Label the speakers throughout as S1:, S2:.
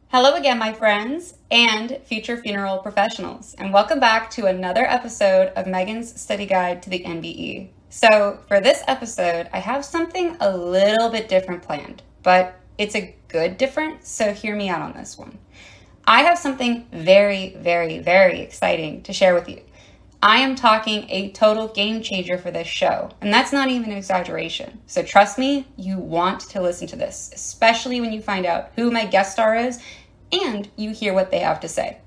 S1: Hello again, my friends and future funeral professionals, and welcome back to another episode of Meghan's study guide to the NBE. So for this episode, I have something a little bit different planned, but it's a good different, so hear me out on this one. I have something very, very, very exciting to share with you. I am talking a total game changer for this show, and that's not even an exaggeration. So trust me, you want to listen to this, especially when you find out who my guest star is and you hear what they have to say.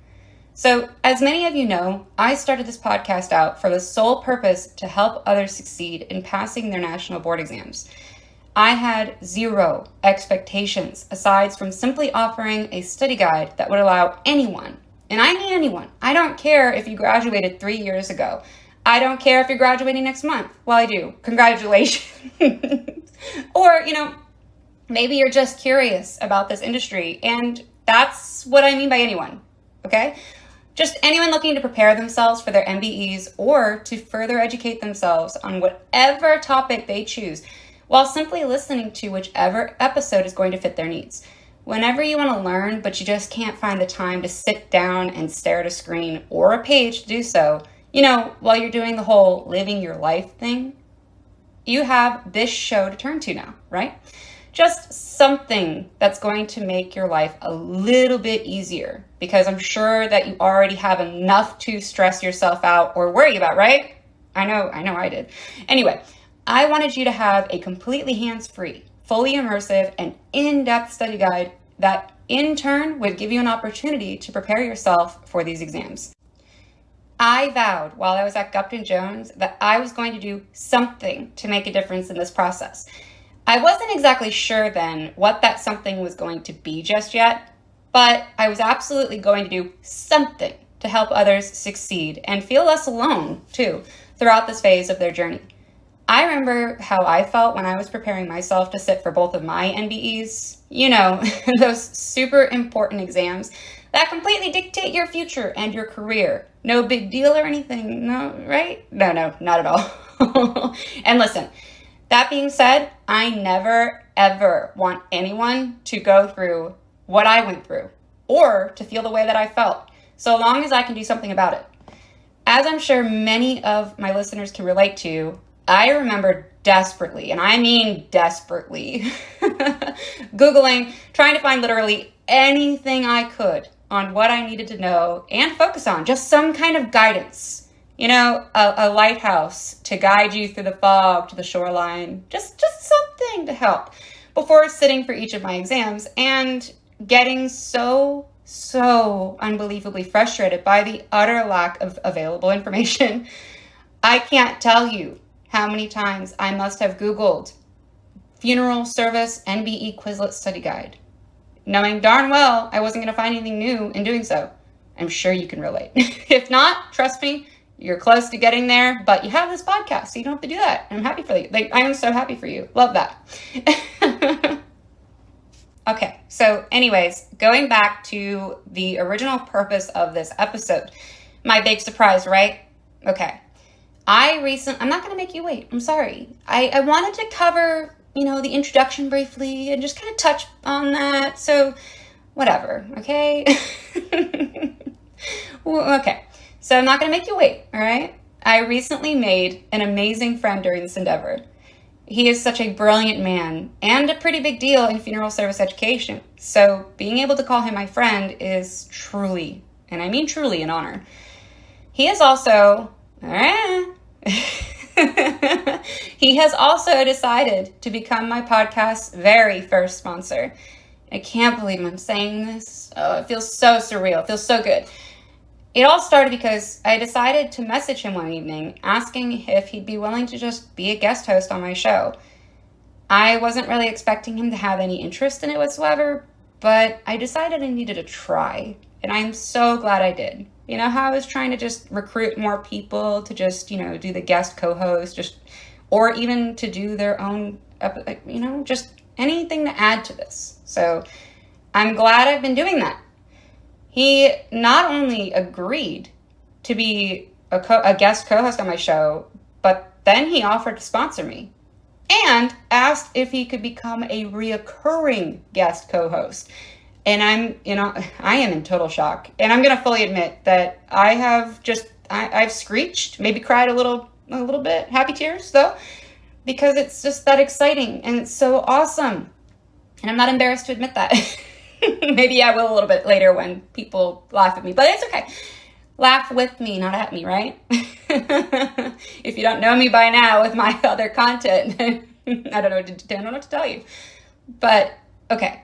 S1: So, as many of you know, I started this podcast out for the sole purpose to help others succeed in passing their national board exams. I had zero expectations aside from simply offering a study guide that would allow anyone, and I mean anyone, I don't care if you graduated 3 years ago. I don't care if you're graduating next month. Well, I do. Congratulations. Or, maybe you're just curious about this industry, and that's what I mean by anyone, okay? Just anyone looking to prepare themselves for their MBEs or to further educate themselves on whatever topic they choose while simply listening to whichever episode is going to fit their needs. Whenever you want to learn, but you just can't find the time to sit down and stare at a screen or a page to do so, while you're doing the whole living your life thing, you have this show to turn to now, right? Just something that's going to make your life a little bit easier, because I'm sure that you already have enough to stress yourself out or worry about, right? I know I did. Anyway, I wanted you to have a completely hands-free, fully immersive, and in-depth study guide that in turn would give you an opportunity to prepare yourself for these exams. I vowed while I was at Gupton Jones that I was going to do something to make a difference in this process. I wasn't exactly sure then what that something was going to be just yet, but I was absolutely going to do something to help others succeed and feel less alone, too, throughout this phase of their journey. I remember how I felt when I was preparing myself to sit for both of my NBEs, those super important exams that completely dictate your future and your career. No big deal or anything, no, right? No, not at all. And listen, that being said, I never, ever want anyone to go through what I went through or to feel the way that I felt, so long as I can do something about it. As I'm sure many of my listeners can relate to, I remember desperately, and I mean desperately, Googling, trying to find literally anything I could on what I needed to know and focus on, just some kind of guidance. A lighthouse to guide you through the fog to the shoreline, just something to help before sitting for each of my exams and getting so unbelievably frustrated by the utter lack of available information. I can't tell you how many times I must have Googled funeral service NBE Quizlet study guide, knowing darn well I wasn't going to find anything new in doing so. I'm sure you can relate. If not, trust me, you're close to getting there, but you have this podcast, so you don't have to do that. I'm happy for you. I am so happy for you. Love that. Okay, so anyways, going back to the original purpose of this episode, my big surprise, right? Okay, I'm not going to make you wait. I'm sorry. I wanted to cover, the introduction briefly and just kind of touch on that. So whatever, okay? Okay. So I'm not going to make you wait, all right? I recently made an amazing friend during this endeavor. He is such a brilliant man and a pretty big deal in funeral service education. So being able to call him my friend is truly, and I mean truly, an honor. He has also, he has also decided to become my podcast's very first sponsor. I can't believe I'm saying this. Oh, it feels so surreal. It feels so good. It all started because I decided to message him one evening asking if he'd be willing to just be a guest host on my show. I wasn't really expecting him to have any interest in it whatsoever, but I decided I needed a try, and I'm so glad I did. How I was trying to just recruit more people to just, do the guest co-host, or even to do their own, just anything to add to this. So I'm glad I've been doing that. He not only agreed to be a guest co-host on my show, but then he offered to sponsor me and asked if he could become a reoccurring guest co-host. And I am in total shock. And I'm going to fully admit that I've screeched, maybe cried a little bit, happy tears though, because it's just that exciting and it's so awesome. And I'm not embarrassed to admit that. Maybe I will a little bit later when people laugh at me, but it's okay. Laugh with me, not at me, right? If you don't know me by now with my other content, I don't know what to tell you. But okay,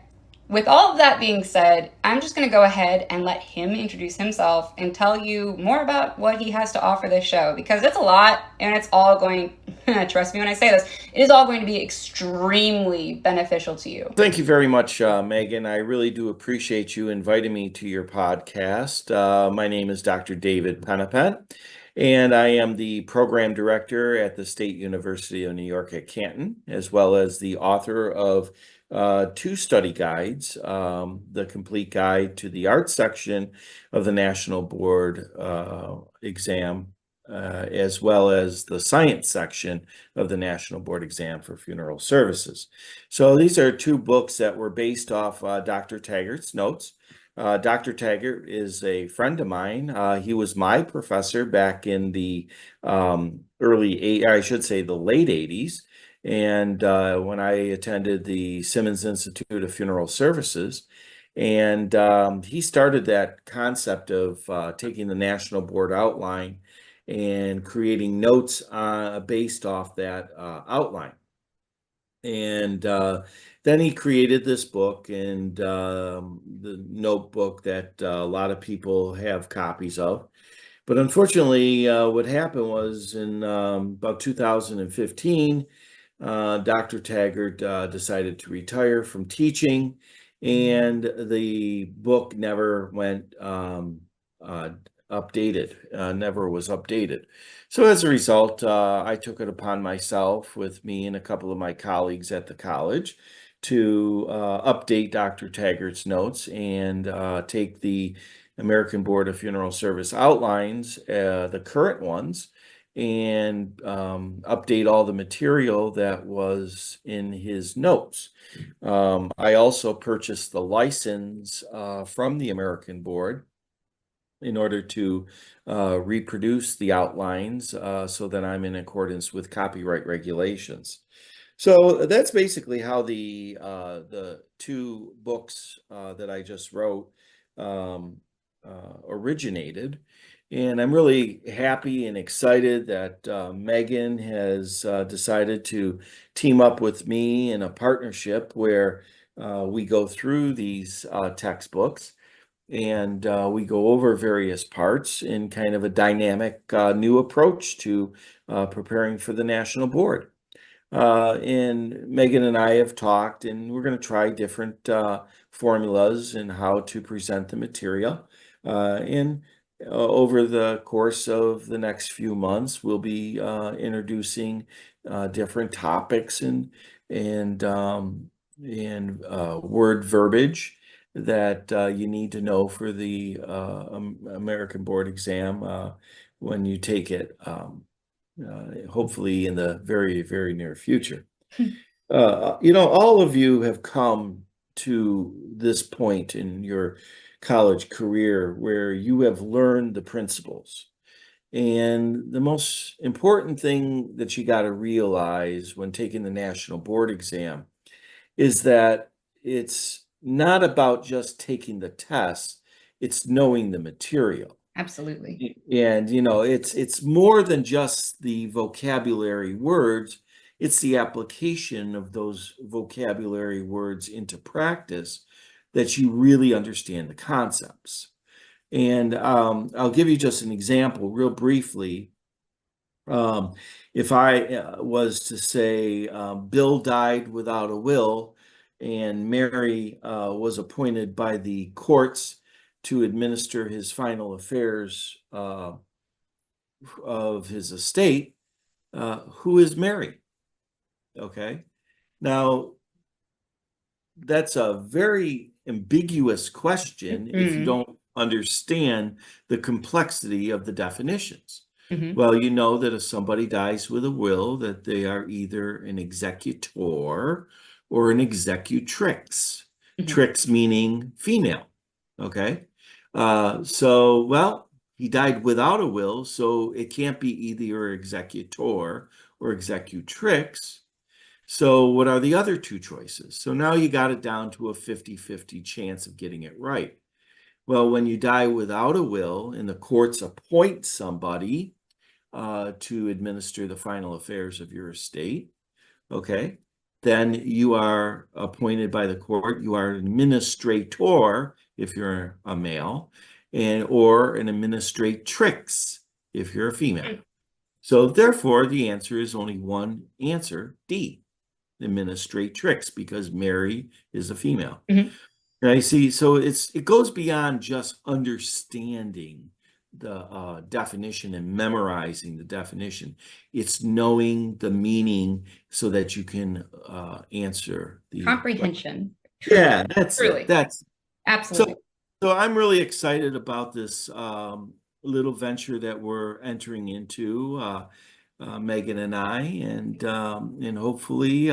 S1: with all of that being said, I'm just going to go ahead and let him introduce himself and tell you more about what he has to offer this show, because it's a lot and it's all going, trust me when I say this, it is all going to be extremely beneficial to you.
S2: Thank you very much, Megan. I really do appreciate you inviting me to your podcast. My name is Dr. David Penepent, and I am the program director at the State University of New York at Canton, as well as the author of two study guides, the complete guide to the art section of the National Board exam, as well as the science section of the National Board exam for funeral services. So these are two books that were based off Dr. Taggart's notes. Dr. Taggart is a friend of mine. He was my professor back in the the late 80s. And when I attended the Simmons Institute of Funeral Services, and he started that concept of taking the National Board outline and creating notes based off that outline. And then he created this book and the notebook that a lot of people have copies of. But unfortunately, what happened was in about 2015, Dr. Taggart decided to retire from teaching, and the book never went updated, never was updated. So as a result, I took it upon myself, with me and a couple of my colleagues at the college, to update Dr. Taggart's notes and take the American Board of Funeral Service outlines, the current ones, and update all the material that was in his notes. I also purchased the license from the American Board in order to reproduce the outlines so that I'm in accordance with copyright regulations. So that's basically how the two books that I just wrote originated. And I'm really happy and excited that Meghan has decided to team up with me in a partnership where we go through these textbooks, and we go over various parts in kind of a dynamic new approach to preparing for the National Board. And Meghan and I have talked, and we're going to try different formulas and how to present the material. And over the course of the next few months, we'll be introducing different topics and word verbiage that you need to know for the American Board exam when you take it, hopefully in the very, very near future. All of you have come to this point in your college career where you have learned the principles. And the most important thing that you got to realize when taking the National Board exam is that it's not about just taking the test, it's knowing the material.
S1: Absolutely.
S2: And it's more than just the vocabulary words, it's the application of those vocabulary words into practice that you really understand the concepts. And I'll give you just an example real briefly. If I was to say Bill died without a will, and Mary was appointed by the courts to administer his final affairs of his estate, who is Mary? Okay. Now, that's a very ambiguous question if you don't understand the complexity of the definitions. Well, you know that if somebody dies with a will, that they are either an executor or an executrix.
S1: Mhm.
S2: Trix meaning female. Okay. Well, he died without a will, so it can't be either your executor or executrix. So what are the other two choices? So now you got it down to a 50-50 chance of getting it right. Well, when you die without a will and the courts appoint somebody to administer the final affairs of your estate, okay, then you are appointed by the court. You are an administrator if you're a male, and or an administratrix if you're a female. So therefore, the answer is only one answer, D, administratrix, because Mary is a female.
S1: Mhm.
S2: And I see. So it goes beyond just understanding the definition and memorizing the definition. It's knowing the meaning so that you can answer the question.
S1: Comprehension.
S2: Yeah, that's it.
S1: Truly.
S2: That's so.
S1: Absolutely.
S2: So I'm really excited about this little venture that we're entering into, Megan and I, and hopefully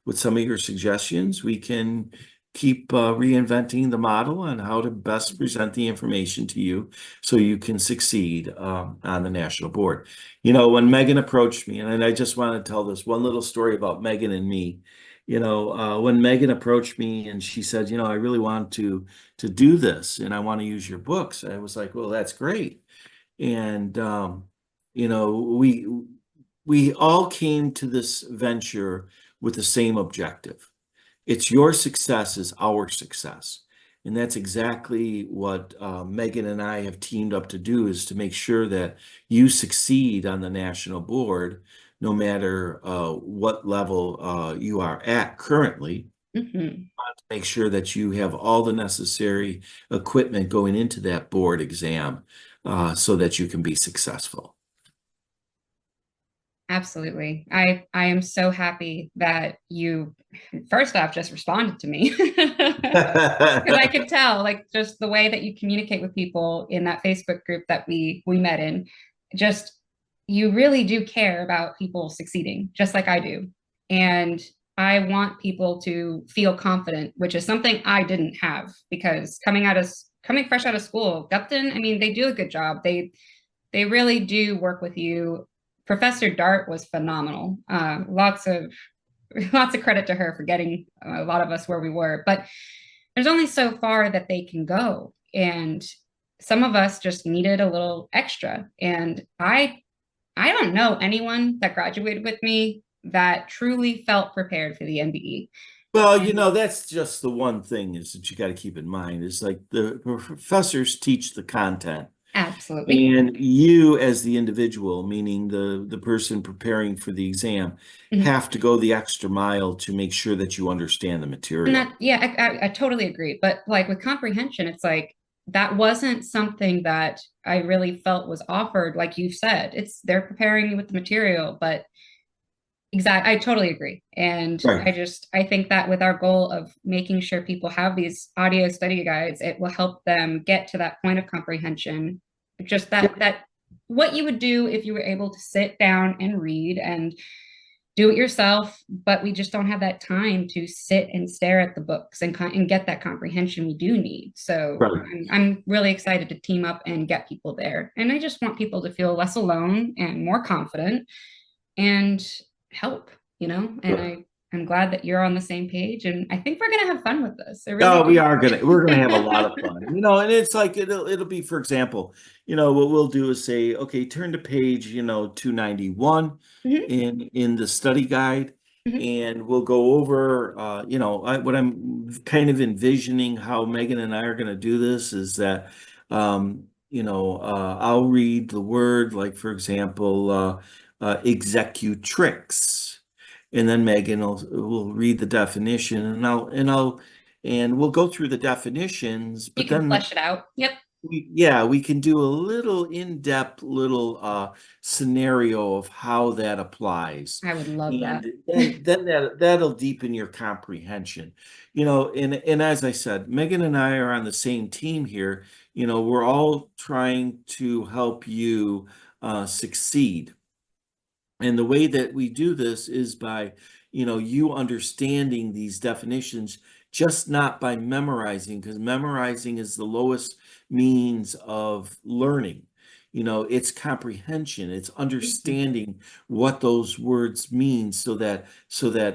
S2: with some of your suggestions, we can keep reinventing the model on how to best present the information to you so you can succeed on the national board. You know, when Megan approached me, and I just want to tell this one little story about Megan and me. You know, when Megan approached me and she said, you know, I really want to do this and I want to use your books. I was like, well, that's great. And you know, we all came to this venture with the same objective. It's your success is our success. And that's exactly what Megan and I have teamed up to do, is to make sure that you succeed on the national board, no matter what level you are at currently.
S1: Mhm.
S2: Make sure that you have all the necessary equipment going into that board exam so that you can be successful.
S1: Absolutely. I am so happy that you first off just responded to me because I could tell, like, just the way that you communicate with people in that Facebook group that we met in, just you really do care about people succeeding just like I do. And I want people to feel confident, which is something I didn't have, because coming fresh out of school, Gupton, I mean, they do a good job. They really do work with you. Professor Dart was phenomenal. Lots of credit to her for getting a lot of us where we were. But there's only so far that they can go, and some of us just needed a little extra. And I don't know anyone that graduated with me that truly felt prepared for the NBE.
S2: Well, you
S1: And
S2: know, that's just the one thing is that you got to keep in mind is like the professors teach the content.
S1: absolutely.
S2: And you as the individual, meaning the person preparing for the exam,
S1: Mhm.
S2: have to go the extra mile to make sure that you understand the
S1: And
S2: material.
S1: that, yeah, I totally agree. But like with comprehension, it's like that wasn't something that I really felt was offered. Like you said, it's they're preparing you with the material, but exactly, I totally agree. And
S2: Right.
S1: I think that with our goal of making sure people have these audio study guides, it will help them get to that point of comprehension. Just that what you would do if you were able to sit down and read and do it yourself, but we just don't have that time to sit and stare at the books and get that comprehension we do need. So
S2: Right.
S1: I'm really excited to team up and get people there. And I just want people to feel less alone and more confident and help, and I'm glad that you're on the same page. And I think we're going to have fun with this. I really
S2: Oh,
S1: do.
S2: we're gonna have a lot of fun, you know, and it's like it'll be, for example, you know, what we'll do is say, okay, turn to page, you know, 291
S1: Mhm,
S2: in the study guide,
S1: mhm.
S2: and we'll go over, you know, what I'm kind of envisioning how Megan and I are gonna do this is that, you know, I'll read the word, like for example, executrix, and then Megan will read the definition, and we'll go through the definitions,
S1: You
S2: but
S1: can
S2: then
S1: flesh it out. Yep.
S2: we can do a little in-depth little scenario of how that applies.
S1: I would love
S2: And
S1: that.
S2: then that'll deepen your comprehension. You know, and as I said, Megan and I are on the same team here. You know, we're all trying to help you succeed. And the way that we do this is by, you know, you understanding these definitions, just not by memorizing, because memorizing is the lowest means of learning. It's comprehension, it's
S1: Mhm.
S2: understanding what those words mean so that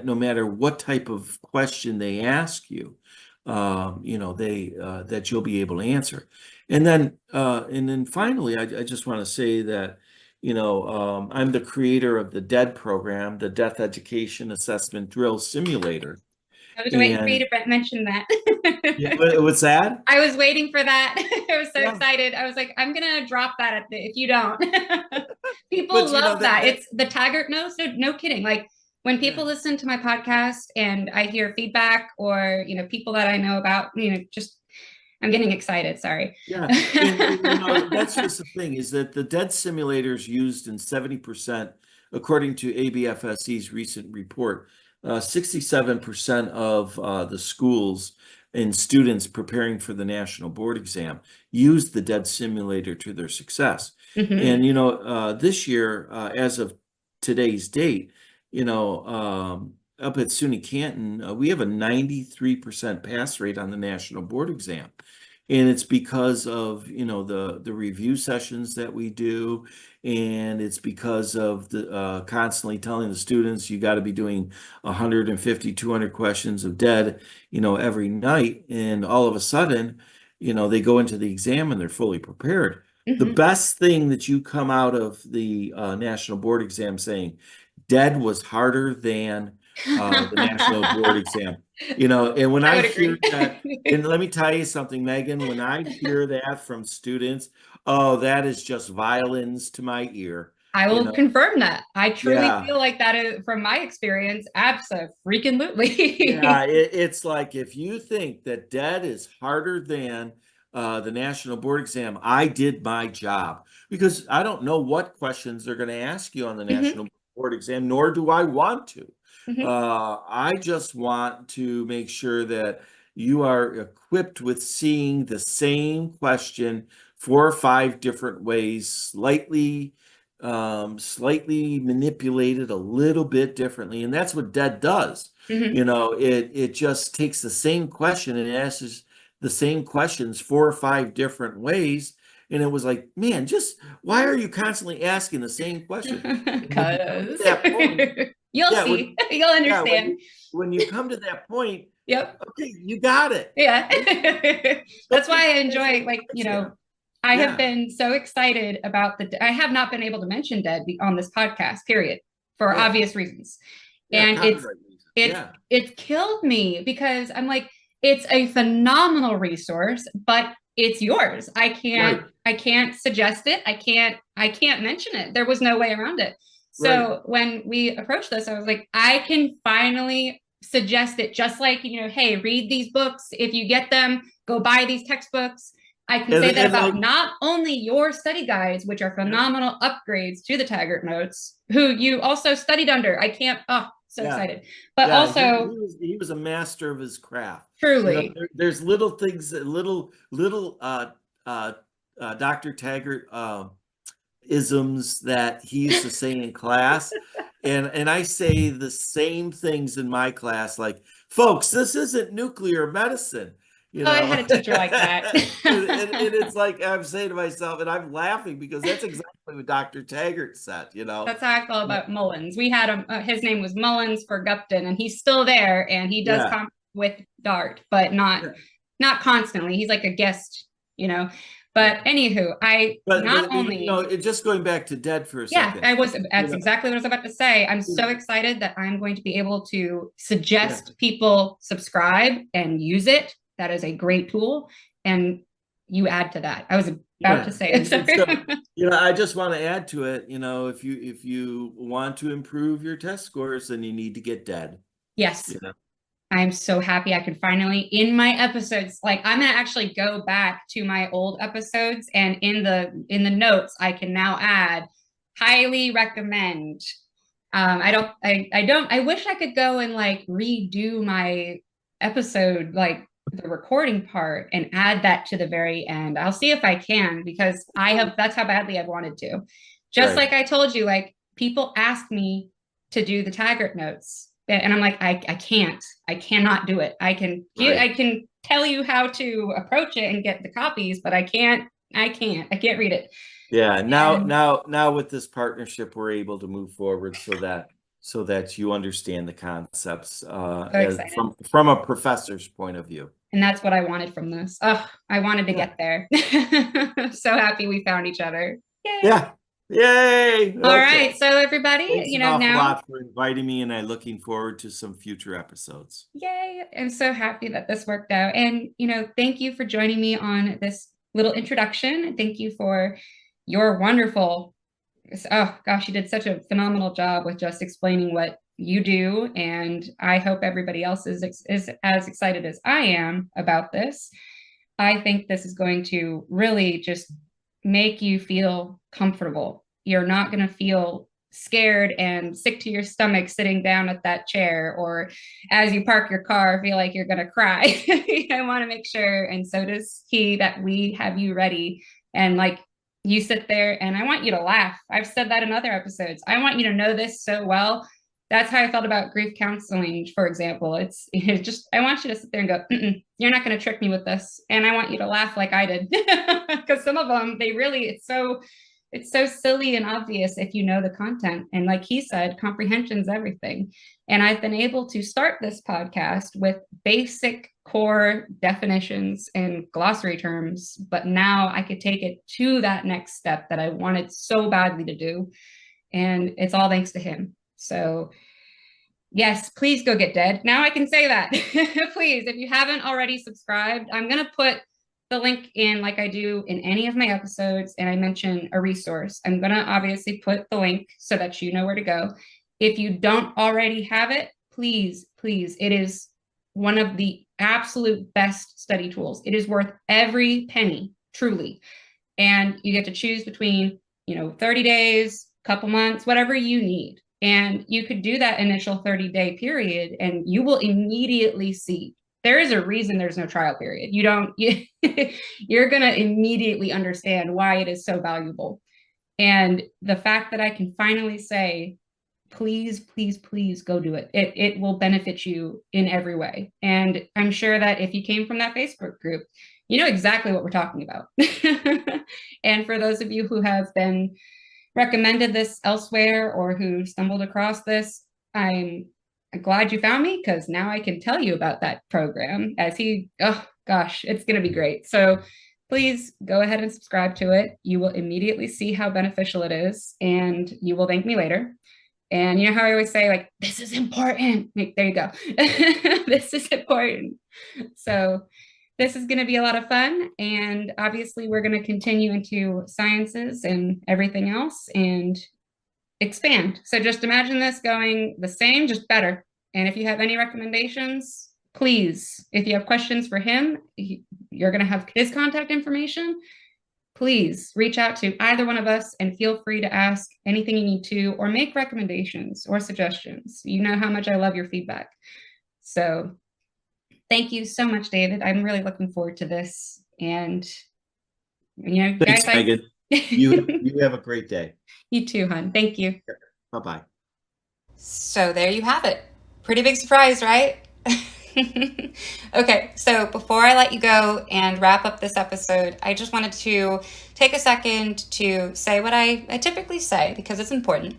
S2: no matter what type of question they ask you, they that you'll be able to answer. And then finally, I just want to say that I'm the creator of the D.E.A.D program, the Death Education Assessment Drill Simulator.
S1: I was waiting for you
S2: And
S1: to mention that.
S2: yeah, what's that?
S1: I was waiting for that. I was so
S2: Yeah,
S1: excited. I was like, I'm gonna drop that if you don't. People
S2: but
S1: love that.
S2: that
S1: It's the Taggart notes. No kidding. Like when
S2: yeah.
S1: people listen to my podcast and I hear feedback or people that I know about, just I'm getting excited. Sorry.
S2: Yeah, and that's just the thing is that the dead simulators used in 70%, according to ABFSE's recent report, 67% of the schools and students preparing for the national board exam use the dead simulator to their success.
S1: Hmm.
S2: And this year, as of today's date, up at SUNY Canton, we have a 93% pass rate on the national board exam. And it's because of, the review sessions that we do, and it's because of the constantly telling the students you got to be doing 150, 200 questions of dead, every night. And all of a sudden, they go into the exam and they're fully prepared. The
S1: Hmm.
S2: best thing that you come out of the national board exam saying, dead was harder than the national board exam. And when
S1: I
S2: I
S1: would
S2: hear
S1: agree.
S2: that, and let me tell you something, Megan, when I hear that from students, oh, that is just violins to my ear.
S1: I
S2: You
S1: will
S2: know,
S1: confirm that. I truly
S2: yeah.
S1: feel like that is, from my experience,
S2: Yeah,
S1: absolutely.
S2: it's like if you think that dead is harder than the national board exam, I did my job because I don't know what questions they're going to ask you on the
S1: Hmm.
S2: national board exam, nor do I want to.
S1: Hmm.
S2: I just want to make sure that you are equipped with seeing the same question 4 or 5 different ways, slightly manipulated a little bit differently, and that's what dead does.
S1: Hmm.
S2: It just takes the same question and asks the same questions 4 or 5 different ways. And it was like, man, just why are you constantly asking the same question? And when you come to
S1: Because
S2: that point,
S1: you'll
S2: yeah,
S1: see, you'll
S2: yeah,
S1: understand.
S2: when you come to that point,
S1: Yep.
S2: okay, you got it.
S1: Yeah.
S2: Okay,
S1: That's
S2: don't
S1: why
S2: take
S1: I
S2: the national
S1: enjoy,
S2: board exam.
S1: I have
S2: Yeah,
S1: been so excited about I have not been able to mention Dead on this podcast, period, for
S2: yeah,
S1: obvious reasons.
S2: yeah,
S1: And
S2: copyright reasons.
S1: it's,
S2: Yeah,
S1: it's killed me because I'm like, it's a phenomenal resource, but it's yours.
S2: right,
S1: I can't suggest it. I can't mention it. There was no way around it.
S2: right.
S1: So when we approached this, I was like, I can finally suggest it, just like, hey, read these books. If you get them, go buy these textbooks. I can say that
S2: And
S1: about
S2: like,
S1: not only your study guides, which are
S2: yeah,
S1: phenomenal upgrades to the Taggart notes, who you also studied under. I can't, oh, so
S2: yeah.
S1: excited. But
S2: Yeah,
S1: also,
S2: he was a master of his craft.
S1: truly,
S2: There's little things, little uh, Dr. Taggart isms that he used to say in class, and I say the same things in my class, like, folks, this isn't nuclear medicine, you
S1: oh, I
S2: know.
S1: had a teacher like that.
S2: And it's like I'm saying to myself, and I'm laughing because that's exactly what Dr. Taggart said, you know.
S1: That's how I felt about Mullins. We had him, his name was Mullins for Gupton, and he's still there, and he does
S2: Yeah.
S1: come with Dart, but
S2: Yeah.
S1: not constantly. He's like a guest, you know.
S2: Yeah.
S1: But anywho, I not
S2: But
S1: only,
S2: it just going back to dead for a
S1: yeah,
S2: second, you
S1: that's
S2: know,
S1: exactly what I was about to say. I'm
S2: you
S1: so
S2: know,
S1: excited that I'm going to be able to
S2: yeah.
S1: suggest people subscribe and use it. That is a great tool. And you add to that. I was about to
S2: Yeah,
S1: say it.
S2: and
S1: Sorry.
S2: so I just want to add to it. If you want to improve your test scores, then you need to get dead.
S1: Yes.
S2: You know,
S1: I'm so happy I can finally, in my episodes, like I'm gonna actually go back to my old episodes, and in the notes I can now add highly recommend. I wish I could go and like redo my episode, like the recording part, and add that to the very end. I'll see if I can, because that's how badly I've wanted to. Just
S2: right?
S1: like I told you, like people ask me to do the Taggart notes. And I'm like, I cannot do it.
S2: Right.
S1: I can tell you how to approach it and get the copies, but I can't read it.
S2: Yeah.
S1: And
S2: Now with this partnership, we're able to move forward so that you understand the concepts
S1: so
S2: as
S1: excited.
S2: from a professor's point of view.
S1: And that's what I wanted from this. Oh, I wanted to
S2: Yeah.
S1: get there. So happy we found each other. Yay.
S2: Yeah. Yay.
S1: All
S2: Okay.
S1: right. So everybody,
S2: Thanks an awful
S1: now,
S2: lot for inviting me, and I'm looking forward to some future episodes.
S1: yay. I'm so happy that this worked out. And, thank you for joining me on this little introduction. Thank you for your wonderful, oh gosh, you did such a phenomenal job with just explaining what you do. And I hope everybody else is as excited as I am about this. I think this is going to really just make you feel comfortable. You're not going to feel scared and sick to your stomach sitting down at that chair, or as you park your car, feel like you're going to cry. I want to make sure, and so does he, that we have you ready. And like, you sit there and I want you to laugh. I've said that in other episodes. I want you to know this so well. That's how I felt about grief counseling, for example. It's just, I want you to sit there and go, you're not going to trick me with this. And I want you to laugh like I did. Because some of them, it's so silly and obvious if you know the content. And like he said, comprehension is everything. And I've been able to start this podcast with basic core definitions and glossary terms, but now I could take it to that next step that I wanted so badly to do. And it's all thanks to him. So yes, please go get D.E.A.D. Now I can say that. Please, if you haven't already subscribed, I'm going to put the link in like I do in any of my episodes, and I mention a resource. I'm going to obviously put the link so that you know where to go. If you don't already have it, please, please, it is one of the absolute best study tools. It is worth every penny, truly. And you get to choose between, 30 days, couple months, whatever you need. And you could do that initial 30-day period and you will immediately see. There is a reason there's no trial period. You're going to immediately understand why it is so valuable. And the fact that I can finally say, please, please, please go do it. It will benefit you in every way. And I'm sure that if you came from that Facebook group, you know exactly what we're talking about. And for those of you who have been recommended this elsewhere or who stumbled across this, I'm glad you found me, because now I can tell you about that program oh gosh, it's going to be great. So please go ahead and subscribe to it. You will immediately see how beneficial it is, and you will thank me later. And you know how I always say, like, this is important. Like, there you go. This is important. So this is going to be a lot of fun. And obviously, we're going to continue into sciences and everything else and expand. So just imagine this going the same, just better. And if you have any recommendations, please, if you have questions for him, you're going to have his contact information. Please reach out to either one of us and feel free to ask anything you need to, or make recommendations or suggestions. You know how much I love your feedback. So thank you so much, David. I'm really looking forward to this. And,
S2: Thanks,
S1: guys,
S2: Megan. You have a great day.
S1: You too, hon. Thank you.
S2: Bye-bye.
S1: So there you have it. Pretty big surprise, right? Okay, so before I let you go and wrap up this episode, I just wanted to take a second to say what I typically say, because it's important.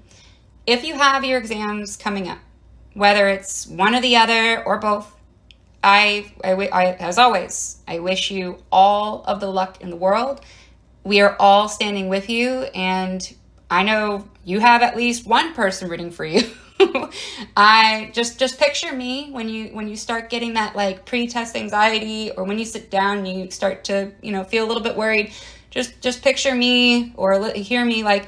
S1: If you have your exams coming up, whether it's one or the other or both, I as always, I wish you all of the luck in the world. We are all standing with you, and I know you have at least one person rooting for you. I just picture me when you start getting that like pre-test anxiety, or when you sit down and you start to feel a little bit worried. Just picture me or hear me like,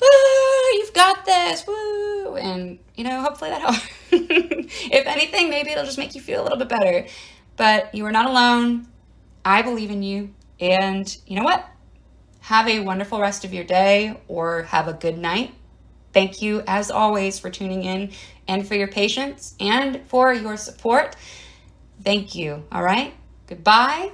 S1: you've got this, woo, and hopefully that helps. If anything, maybe it'll just make you feel a little bit better. But you are not alone. I believe in you, and you know what? Have a wonderful rest of your day, or have a good night. Thank you, as always, for tuning in and for your patience and for your support. Thank you. All right. Goodbye.